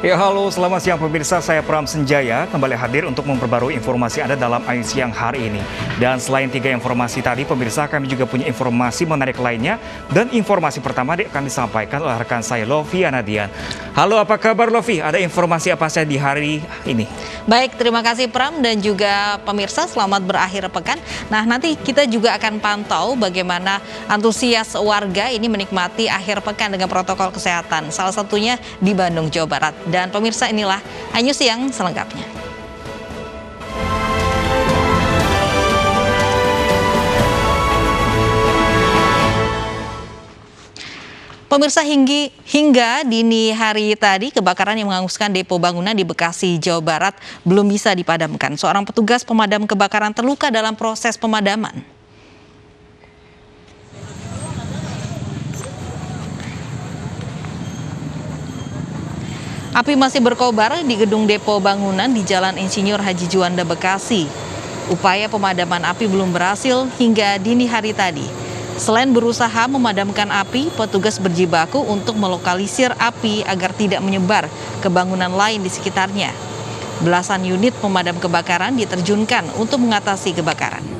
Ya, halo, selamat siang pemirsa. Saya Pram Senjaya kembali hadir untuk memperbarui informasi Anda dalam Ayu Siang hari ini. Dan selain 3 informasi tadi, pemirsa, kami juga punya informasi menarik lainnya. Dan informasi pertama akan disampaikan oleh rekan saya, Lovi Anadian. Halo, apa kabar Lovi? Ada informasi apa saja di hari ini? Baik, terima kasih Pram dan juga pemirsa, selamat berakhir pekan. Nah, nanti kita juga akan pantau bagaimana antusias warga ini menikmati akhir pekan dengan protokol kesehatan. Salah satunya di Bandung, Jawa Barat. Dan pemirsa, inilah Ayu Siang selengkapnya. Pemirsa, hingga dini hari tadi kebakaran yang menghanguskan depo bangunan di Bekasi, Jawa Barat belum bisa dipadamkan. Seorang petugas pemadam kebakaran terluka dalam proses pemadaman. Api masih berkobar di gedung depo bangunan di Jalan Insinyur Haji Juanda, Bekasi. Upaya pemadaman api belum berhasil hingga dini hari tadi. Selain berusaha memadamkan api, petugas berjibaku untuk melokalisir api agar tidak menyebar ke bangunan lain di sekitarnya. Belasan unit pemadam kebakaran diterjunkan untuk mengatasi kebakaran.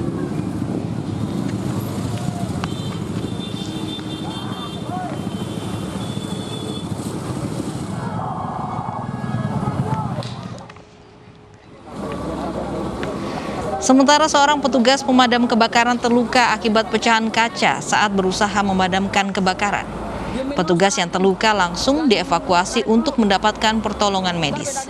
Sementara seorang petugas pemadam kebakaran terluka akibat pecahan kaca saat berusaha memadamkan kebakaran. Petugas yang terluka langsung dievakuasi untuk mendapatkan pertolongan medis.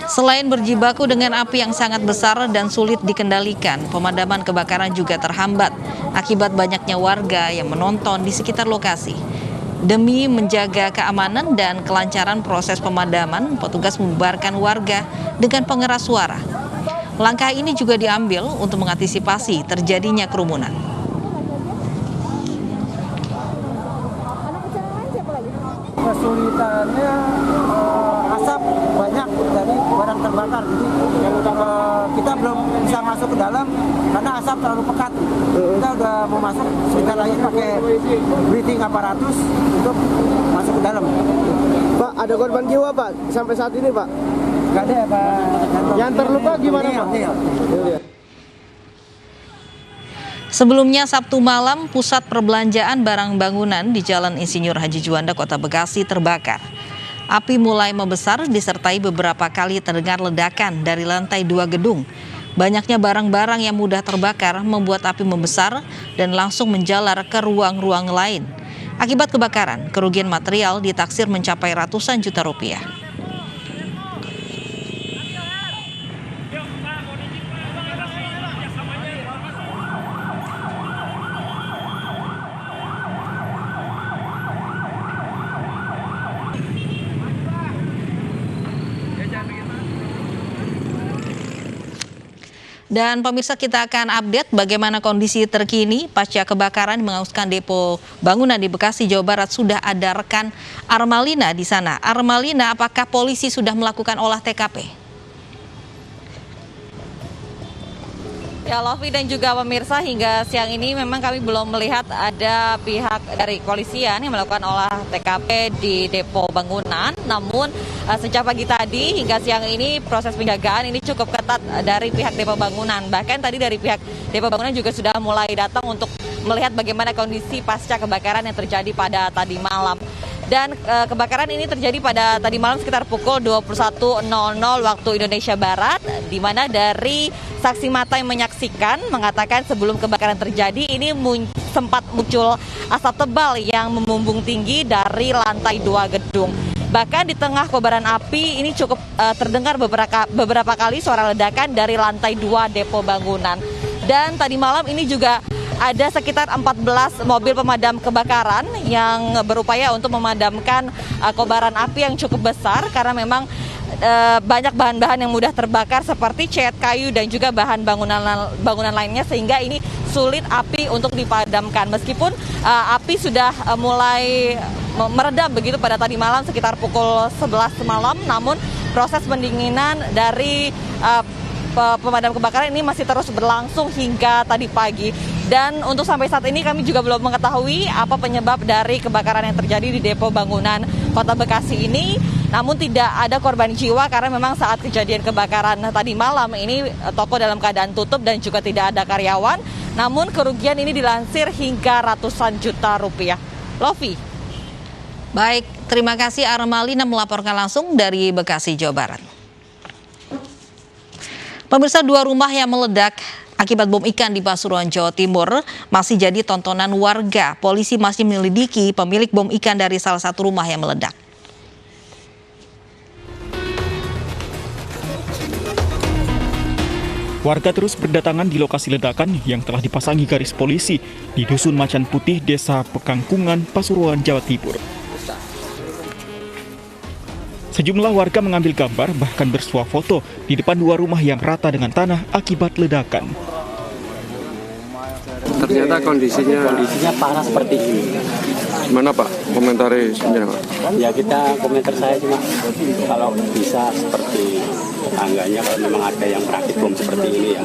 Selain berjibaku dengan api yang sangat besar dan sulit dikendalikan, pemadaman kebakaran juga terhambat akibat banyaknya warga yang menonton di sekitar lokasi. Demi menjaga keamanan dan kelancaran proses pemadaman, petugas membubarkan warga dengan pengeras suara. Langkah ini juga diambil untuk mengantisipasi terjadinya kerumunan. Kesulitannya asap banyak dari barang terbakar, jadi kita belum bisa masuk ke dalam karena asap terlalu pekat. Kita udah mau masuk, sebentar lagi pakai breathing apparatus untuk masuk ke dalam. Pak, ada korban jiwa Pak sampai saat ini Pak? Nggak ada ya Pak. Yang terluka gimana Pak? Sebelumnya Sabtu malam, pusat perbelanjaan barang bangunan di Jalan Insinyur Haji Juanda, Kota Bekasi terbakar. Api mulai membesar disertai beberapa kali terdengar ledakan dari lantai 2 gedung. Banyaknya barang-barang yang mudah terbakar membuat api membesar dan langsung menjalar ke ruang-ruang lain. Akibat kebakaran, kerugian material ditaksir mencapai ratusan juta rupiah. Dan pemirsa, kita akan update bagaimana kondisi terkini pasca kebakaran menghanguskan depo bangunan di Bekasi, Jawa Barat. Sudah ada rekan Armalina di sana. Armalina, apakah polisi sudah melakukan olah TKP? Ya, Lovi dan juga pemirsa, hingga siang ini memang kami belum melihat ada pihak dari kepolisian yang melakukan olah TKP di depo bangunan. Namun sejak pagi tadi hingga siang ini proses penjagaan ini cukup ketat dari pihak depo bangunan. Bahkan tadi dari pihak depo bangunan juga sudah mulai datang untuk melihat bagaimana kondisi pasca kebakaran yang terjadi pada tadi malam. Dan kebakaran ini terjadi pada tadi malam sekitar pukul 21.00 waktu Indonesia Barat, di mana dari saksi mata yang menyaksikan mengatakan sebelum kebakaran terjadi ini sempat muncul asap tebal yang membumbung tinggi dari lantai 2 gedung. Bahkan di tengah kobaran api ini cukup terdengar beberapa kali suara ledakan dari lantai 2 depo bangunan. Dan tadi malam ini juga ada sekitar 14 mobil pemadam kebakaran yang berupaya untuk memadamkan kobaran api yang cukup besar karena memang banyak bahan-bahan yang mudah terbakar seperti cat, kayu dan juga bahan bangunan lainnya, sehingga ini sulit api untuk dipadamkan. Meskipun api sudah mulai meredam begitu pada tadi malam sekitar pukul 11 malam, namun proses pendinginan dari pemadam kebakaran ini masih terus berlangsung hingga tadi pagi. Dan untuk sampai saat ini kami juga belum mengetahui apa penyebab dari kebakaran yang terjadi di depo bangunan Kota Bekasi ini. Namun tidak ada korban jiwa karena memang saat kejadian kebakaran tadi malam ini toko dalam keadaan tutup dan juga tidak ada karyawan. Namun kerugian ini dilansir hingga ratusan juta rupiah. Lofi. Baik, terima kasih Armalina melaporkan langsung dari Bekasi, Jawa Barat. Pemirsa, 2 rumah yang meledak akibat bom ikan di Pasuruan, Jawa Timur masih jadi tontonan warga. Polisi masih menyelidiki pemilik bom ikan dari salah satu rumah yang meledak. Warga terus berdatangan di lokasi ledakan yang telah dipasangi garis polisi di Dusun Macan Putih, Desa Pekangkungan, Pasuruan, Jawa Timur. Sejumlah warga mengambil gambar bahkan bersuah foto di depan 2 rumah yang rata dengan tanah akibat ledakan. Ternyata kondisinya parah seperti ini. Gimana Pak? Komentari sebenarnya Pak? Ya komentar saya cuma kalau bisa seperti tetangganya, kalau memang ada yang merakit bom seperti ini ya,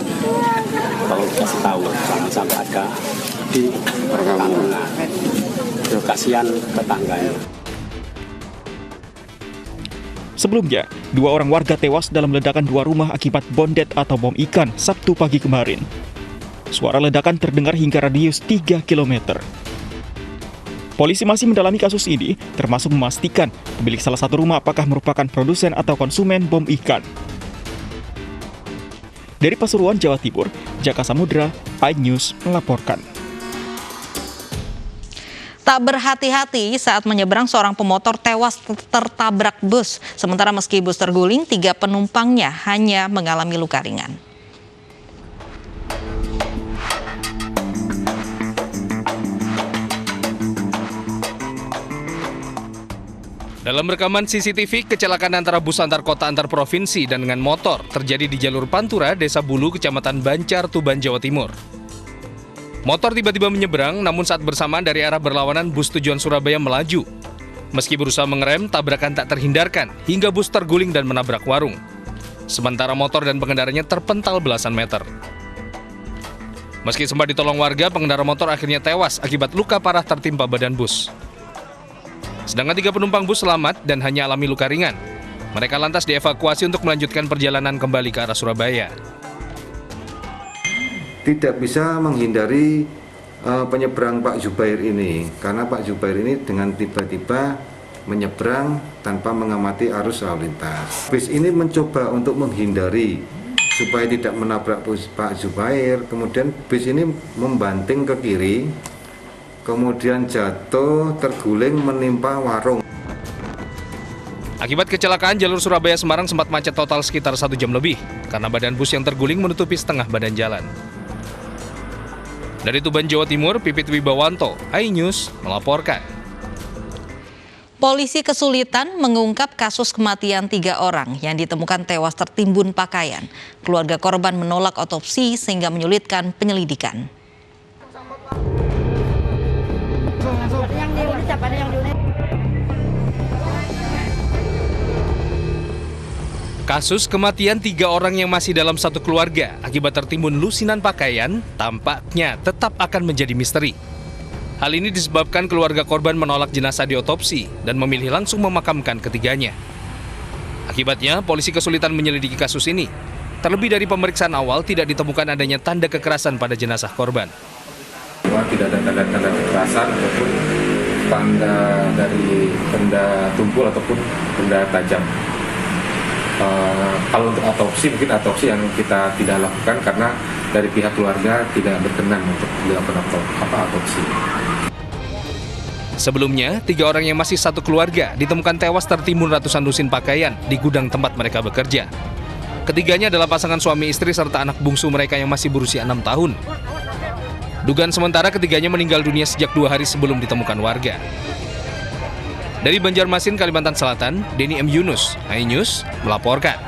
kalau dikasih tahu jangan sampai ada di perkampungan. Kasihan tetangganya. Sebelumnya, 2 orang warga tewas dalam ledakan 2 rumah akibat bondet atau bom ikan Sabtu pagi kemarin. Suara ledakan terdengar hingga radius 3 km. Polisi masih mendalami kasus ini, termasuk memastikan pemilik salah satu rumah apakah merupakan produsen atau konsumen bom ikan. Dari Pasuruan, Jawa Timur, Jaka Samudra, iNews melaporkan. Tak berhati-hati saat menyeberang, seorang pemotor tewas tertabrak bus. Sementara meski bus terguling, 3 penumpangnya hanya mengalami luka ringan. Dalam rekaman CCTV, kecelakaan antara bus antar kota antar provinsi dan dengan motor terjadi di jalur Pantura, Desa Bulu, Kecamatan Bancar, Tuban, Jawa Timur. Motor tiba-tiba menyeberang, namun saat bersamaan dari arah berlawanan bus tujuan Surabaya melaju. Meski berusaha mengerem, tabrakan tak terhindarkan hingga bus terguling dan menabrak warung. Sementara motor dan pengendaranya terpental belasan meter. Meski sempat ditolong warga, pengendara motor akhirnya tewas akibat luka parah tertimpa badan bus. Sedangkan 3 penumpang bus selamat dan hanya alami luka ringan. Mereka lantas dievakuasi untuk melanjutkan perjalanan kembali ke arah Surabaya. Tidak bisa menghindari penyeberang Pak Zubair ini, karena Pak Zubair ini dengan tiba-tiba menyeberang tanpa mengamati arus lalu lintas. Bis ini mencoba untuk menghindari supaya tidak menabrak Pak Zubair, kemudian bis ini membanting ke kiri, kemudian jatuh, terguling, menimpa warung. Akibat kecelakaan, jalur Surabaya-Semarang sempat macet total sekitar 1 jam lebih, karena badan bus yang terguling menutupi setengah badan jalan. Dari Tuban, Jawa Timur, Pipit Wibawanto, iNews melaporkan. Polisi kesulitan mengungkap kasus kematian 3 orang yang ditemukan tewas tertimbun pakaian. Keluarga korban menolak otopsi sehingga menyulitkan penyelidikan. Kasus kematian 3 orang yang masih dalam satu keluarga akibat tertimbun lusinan pakaian tampaknya tetap akan menjadi misteri. Hal ini disebabkan keluarga korban menolak jenazah diotopsi dan memilih langsung memakamkan ketiganya. Akibatnya, polisi kesulitan menyelidiki kasus ini. Terlebih dari pemeriksaan awal tidak ditemukan adanya tanda kekerasan pada jenazah korban. Tidak ada tanda-tanda kekerasan ataupun tanda dari benda tumpul ataupun benda tajam. Kalau untuk otopsi, mungkin otopsi yang kita tidak lakukan karena dari pihak keluarga tidak berkenan untuk dilakukan otopsi. Sebelumnya, 3 orang yang masih satu keluarga ditemukan tewas tertimbun ratusan lusin pakaian di gudang tempat mereka bekerja. Ketiganya adalah pasangan suami istri serta anak bungsu mereka yang masih berusia 6 tahun. Dugaan sementara ketiganya meninggal dunia sejak 2 hari sebelum ditemukan warga. Dari Banjarmasin, Kalimantan Selatan, Denny M. Yunus, iNews melaporkan.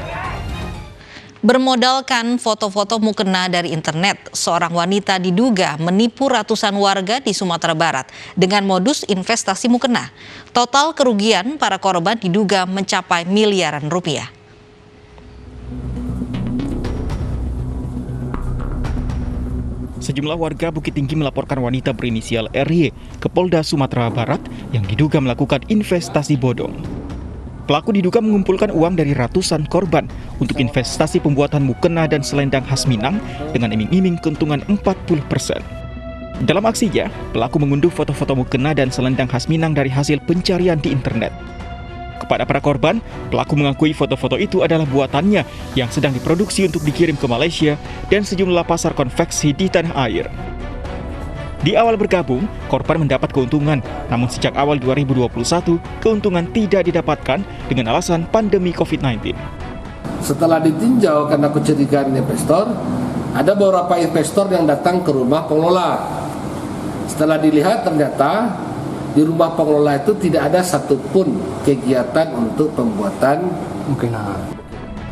Bermodalkan foto-foto mukena dari internet, seorang wanita diduga menipu ratusan warga di Sumatera Barat dengan modus investasi mukena. Total kerugian para korban diduga mencapai miliaran rupiah. Sejumlah warga Bukit Tinggi melaporkan wanita berinisial RY ke Polda Sumatera Barat yang diduga melakukan investasi bodong. Pelaku diduga mengumpulkan uang dari ratusan korban untuk investasi pembuatan mukena dan selendang khas Minang dengan iming-iming keuntungan 40%. Dalam aksinya, pelaku mengunduh foto-foto mukena dan selendang khas Minang dari hasil pencarian di internet. Kepada para korban, pelaku mengakui foto-foto itu adalah buatannya yang sedang diproduksi untuk dikirim ke Malaysia dan sejumlah pasar konveksi di tanah air. Di awal bergabung, korban mendapat keuntungan, namun sejak awal 2021, keuntungan tidak didapatkan dengan alasan pandemi COVID-19. Setelah ditinjau karena kecurigaan investor, ada beberapa investor yang datang ke rumah pengelola. Setelah dilihat ternyata di rumah pengelola itu tidak ada satupun kegiatan untuk pembuatan mukena.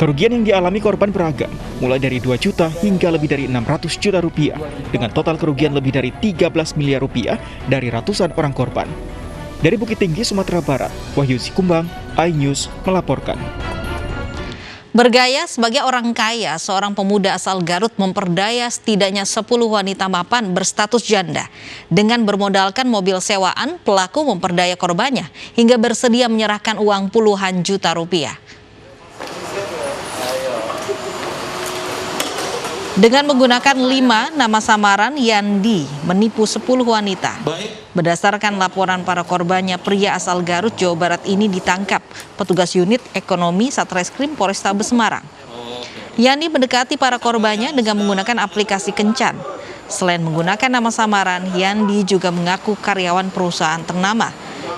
Kerugian yang dialami korban beragam, mulai dari 2 juta hingga lebih dari 600 juta rupiah, dengan total kerugian lebih dari 13 miliar rupiah dari ratusan orang korban. Dari Bukit Tinggi, Sumatera Barat, Wahyu Sikumbang, iNews melaporkan. Bergaya sebagai orang kaya, seorang pemuda asal Garut memperdaya setidaknya 10 wanita mapan berstatus janda. Dengan bermodalkan mobil sewaan, pelaku memperdaya korbannya hingga bersedia menyerahkan uang puluhan juta rupiah. Dengan menggunakan 5 nama samaran, Yandi menipu 10 wanita. Berdasarkan laporan para korbannya, pria asal Garut, Jawa Barat ini ditangkap petugas unit ekonomi Satreskrim Polrestabes Semarang. Yandi mendekati para korbannya dengan menggunakan aplikasi Kencan. Selain menggunakan nama samaran, Yandi juga mengaku karyawan perusahaan ternama.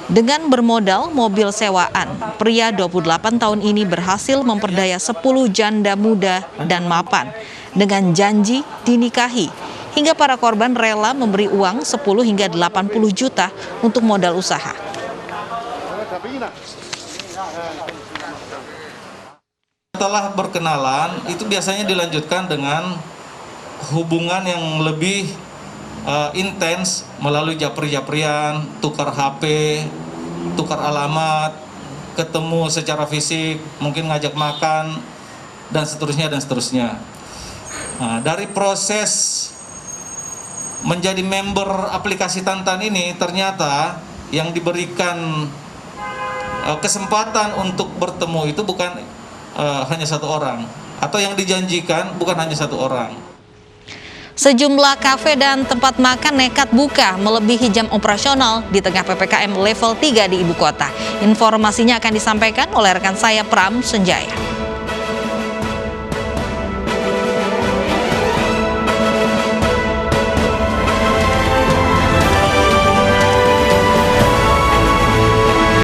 Dengan bermodal mobil sewaan, pria 28 tahun ini berhasil memperdaya 10 janda muda dan mapan dengan janji dinikahi, hingga para korban rela memberi uang 10 hingga 80 juta untuk modal usaha. Setelah berkenalan, itu biasanya dilanjutkan dengan hubungan yang lebih intens melalui japri-japrian, tukar HP, tukar alamat, ketemu secara fisik, mungkin ngajak makan, dan seterusnya dan seterusnya. Nah, dari proses menjadi member aplikasi Tantan ini, ternyata yang diberikan kesempatan untuk bertemu itu bukan hanya 1 orang, atau yang dijanjikan bukan hanya 1 orang. Sejumlah kafe dan tempat makan nekat buka melebihi jam operasional di tengah PPKM level 3 di ibu kota. Informasinya akan disampaikan oleh rekan saya Pram Senjaya.